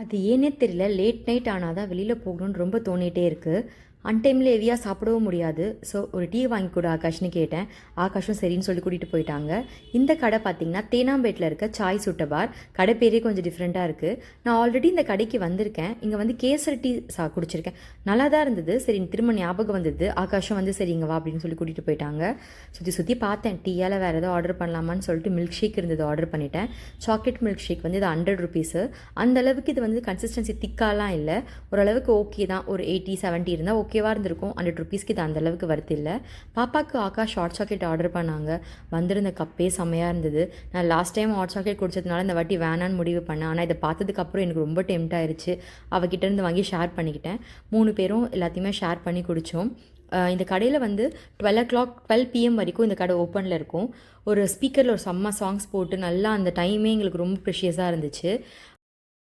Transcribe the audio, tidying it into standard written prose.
அது ஏன்னே தெரியல. லேட் நைட் ஆனா தான் வெளியில போகணும்னு ரொம்ப தோணிட்டே இருக்கு. அன்டைம்ல ஹெவியா சாப்பிடவும் முடியாது. ஸோ ஒரு டீ வாங்கி கொடு ஆகாஷ்ன்னு கேட்டேன். ஆகாஷும் சரின்னு சொல்லி கூட்டிட்டு போயிட்டாங்க. இந்த கடை பார்த்தீங்கன்னா, தேனாம்பேட்ல இருக்க சாய் சுட்ட பார். கடை பேரே கொஞ்சம் டிஃப்ரெண்ட்டா இருக்கு. நான் ஆல்ரெடி இந்த கடைக்கு வந்திருக்கேன். இங்க வந்து கேசரி டீ குடிச்சிருக்கேன். நல்லா தான் இருந்தது. சரி திரும்ப ஞாபகம் வந்தது. ஆகாஷும் வந்து சரி இங்க வா அப்படின்னு சொல்லி கூட்டிட்டு போயிட்டாங்க. சுத்தி சுத்தி பார்த்தேன். டீயால வேற ஏதோ ஆர்டர் பண்ணலாமான்னு சொல்லிட்டு மில்க் ஷேக் இருந்தது ஆர்டர் பண்ணிட்டேன். சாக்லேட் மில்க் ஷேக் வந்து இது 100 ருபீஸு. அந்த அளவுக்கு இது வந்து கன்சிஸ்டன்சி திக்காலாம் இல்லை. ஓரளவுக்கு ஓகே தான். ஒரு 80 70 இருந்தால் ஓகேவாக இருந்திருக்கும். 100 ருபீஸ்க்கு இது அந்தளவுக்கு வருது இல்லை. பாப்பாவுக்கு ஆகாஷ் ஹாட் சாக்லேட் ஆர்டர் பண்ணாங்க. வந்திருந்த கப்பே செம்மையாக இருந்தது. நான் லாஸ்ட் டைம் ஹாட் சாக்லேட் குடிச்சதுனால இந்த வாட்டி வேணான்னு முடிவு பண்ணேன். ஆனால் இதை பார்த்ததுக்கப்புறம் எனக்கு ரொம்ப டெம்ட் ஆயிடுச்சு. அவகிட்டேருந்து வாங்கி ஷேர் பண்ணிக்கிட்டேன். 3 பேரும் எல்லாத்தையுமே ஷேர் பண்ணி குடித்தோம். இந்த கடையில் வந்து 12 PM வரைக்கும் இந்த கடை ஓப்பனில் இருக்கும். ஒரு ஸ்பீக்கரில் ஒரு செம்ம சாங்ஸ் போட்டு நல்லா அந்த டைமே எங்களுக்கு ரொம்ப ப்ரெஷியஸாக இருந்துச்சு.